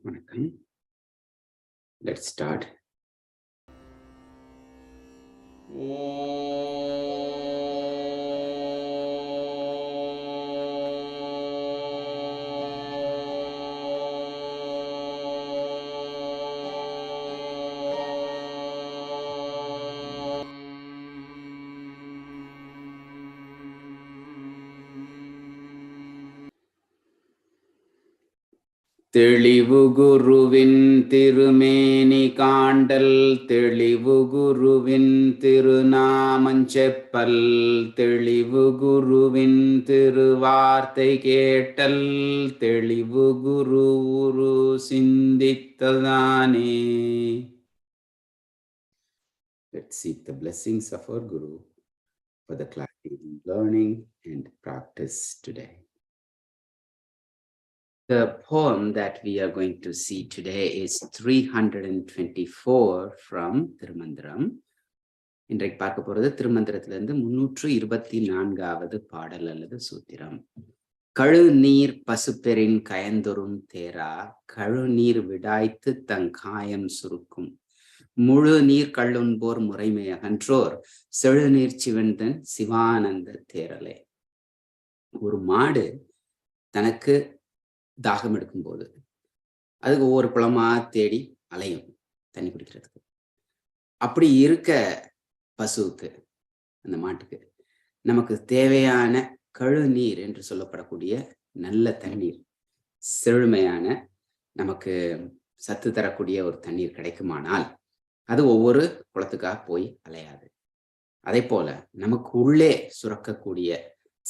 வணக்கம். Let's start. தெளிவு குருவின் திருமேனி காண்டல், தெளிவு குருவின் திருநாமஞ்செப்பல், தெளிவு குருவின் திருவார்த்தை கேட்டல், தெளிவு குரு உரு சிந்தித்ததானே. Let's seek the blessings of our Guru for the clarity in learning and practice today. The poem that we are going to see today is 324 from Thirumandaram. இன்றைக்கு பார்க்க போறது திருமந்திரத்திலிருந்து 324வது பாடல் அல்லது சூத்திரம். கழுநீர் பசுப்பெரின் கயந்தொரும் தேரா, கழுநீர் விடாய்த்து தங்காயம் சுருக்கும், முழு நீர் கள்ளுண்போர் முறைமை அகன்றோர், செழுநீர் சிவந்தன் சிவானந்த தேரலே. ஒரு மாடு தனக்கு தாகம் எடுக்கும்போது அதுக்கு ஒவ்வொரு குளமா தேடி அலையும் தண்ணி குடிக்கிறதுக்கு. அப்படி இருக்க பசுவுக்கு, அந்த மாட்டுக்கு நமக்கு தேவையான கழுநீர் என்று சொல்லப்படக்கூடிய நல்ல தண்ணீர், செழுமையான நமக்கு சத்து தரக்கூடிய ஒரு தண்ணீர் கிடைக்குமானால் அது ஒவ்வொரு குளத்துக்காக போய் அலையாது. அதே போல நமக்கு உள்ளே சுரக்கக்கூடிய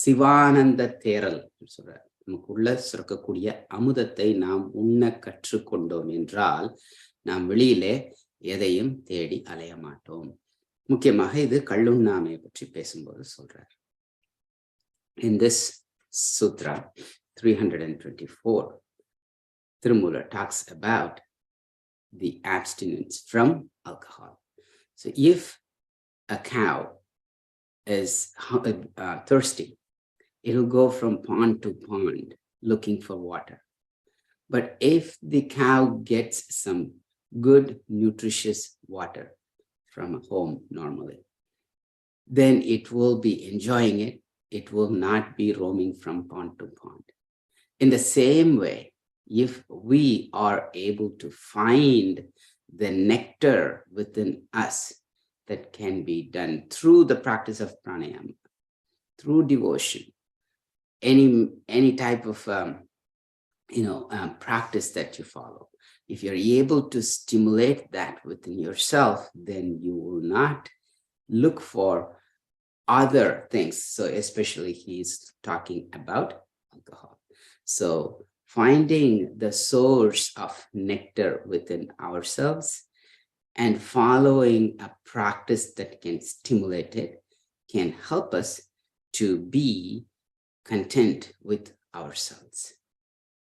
சிவானந்த தேரல் சொல்ற, நமக்குள்ள சுரக்கக்கூடிய அமுதத்தை நாம் உண்ண கற்றுக்கொண்டோம் என்றால் நாம் வெளியிலே எதையும் தேடி அலைய மாட்டோம். முக்கியமாக இது கள்ளுண்ணாமையை பற்றி பேசும்போது சொல்றார். In this sutra 324, Tirumoolar talks about the abstinence from alcohol. So if a cow is thirsty, it'll go from pond to pond looking for water. But if the cow gets some good, nutritious water from a home normally, then it will be enjoying it. It will not be roaming from pond to pond. In the same way, if we are able to find the nectar within us that can be done through the practice of pranayama, through devotion, any type of practice that you follow, if you're able to stimulate that within yourself, then you will not look for other things. So especially he's talking about alcohol. So finding the source of nectar within ourselves and following a practice that can stimulate it can help us to be content with ourselves.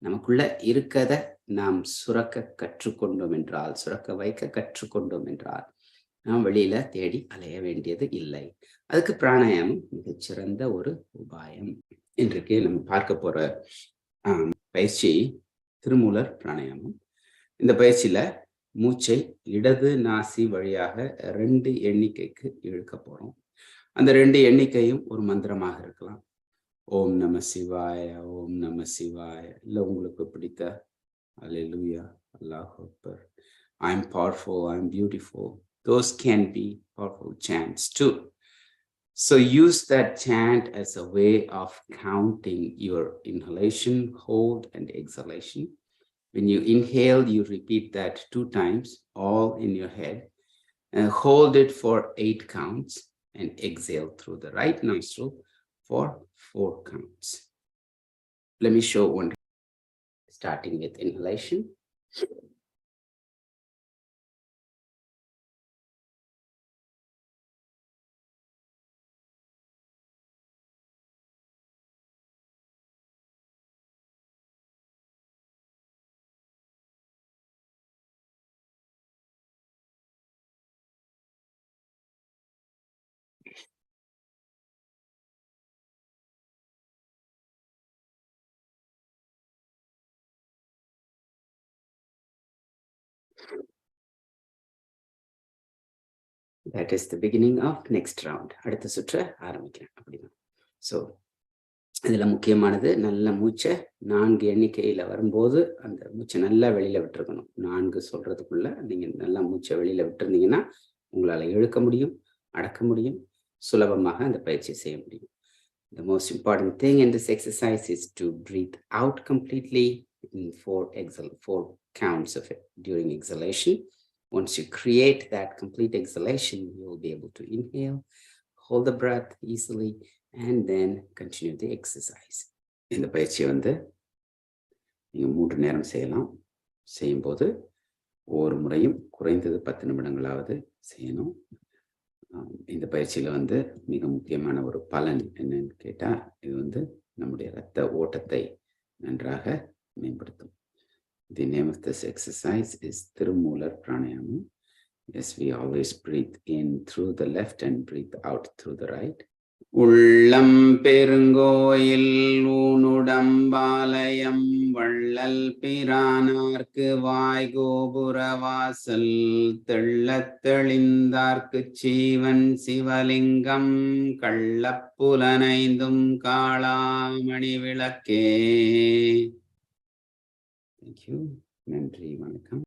நமக்குள்ள இருக்கத நாம் சுரக்க கற்றுக்கொண்டோம் என்றால், சுரக்க வைக்க கற்றுக்கொண்டோம் என்றால் நாம் வெளியில தேடி அலைய வேண்டியது இல்லை. அதுக்கு பிராணாயாமம் மிகச்சிறந்த ஒரு உபாயம். இன்றைக்கு நம்ம பார்க்க போற பயிற்சி திருமூலர் பிராணாயாமம். இந்த பயிற்சியில மூச்சை இடது நாசி வழியாக 2 எண்ணிக்கைக்கு இழுக்க போறோம். அந்த 2 எண்ணிக்கையும் ஒரு மந்திரமாக இருக்கலாம். ஓம் நம சிவாய, ஓம் நம சிவாய, இல்ல உங்களுக்கு பிடித்த அல்லேலூயா, அல்லாஹ் அக்பர், I am powerful, I am beautiful. Those can be powerful chants too. So use that chant as a way of counting your inhalation, hold, and exhalation. When you inhale, you repeat that 2 times, all in your head, and hold it for 8 counts, and exhale through the right nostril for 4 counts. Let me show one, starting with inhalation. That is the beginning of next round. அடுத்த சுற்ற ஆரம்பிக்கிறேன் அப்படிதான். So இதுல முக்கியமானது நல்ல மூச்சை 4 எண்ணிக்கையில வரும்போது அந்த மூச்சை நல்லா வெளியில விட்டுருக்கணும். 4 சொல்றதுக்குள்ள நீங்க நல்லா மூச்சை வெளியில விட்டுருந்தீங்கன்னா உங்களால இழுக்க முடியும், அடக்க முடியும், சுலபமாக அந்த பயிற்சியை செய்ய முடியும். The most important thing in this exercise is to breathe out completely in 4 counts of it during exhalation. Once you create that complete exhalation, you will be able to inhale, hold the breath easily, and then continue the exercise. இந்த பயிற்சியை நீங்க 3 நேரம் செய்யலாம். செய்யும்போது ஒவ்வொரு முறையும் குறைந்தது 10 நிமிடங்களாவது செய்யணும். இந்த பயிற்சியில மிக முக்கியமான ஒரு பலன் என்னன்னு கேட்டா, இது நம்முடைய இரத்த ஓட்டத்தை நன்றாக மேம்படுத்தும். The name of this exercise is Tirumular Pranayama. Yes, we always breathe in through the left and breathe out through the right. உள்ளம் பெருங்கோயில் ஊனுடம்பாலயம் வள்ளல் பிரானார்க்கு வாய்கோபுர வாசல் தெள்ளத் தெளிந்தார்க்கு சீவன் சிவலிங்கம் கள்ளப்புலனைந்தும் காளாமணி விளக்கே. Thank you. நன்றி, வணக்கம்.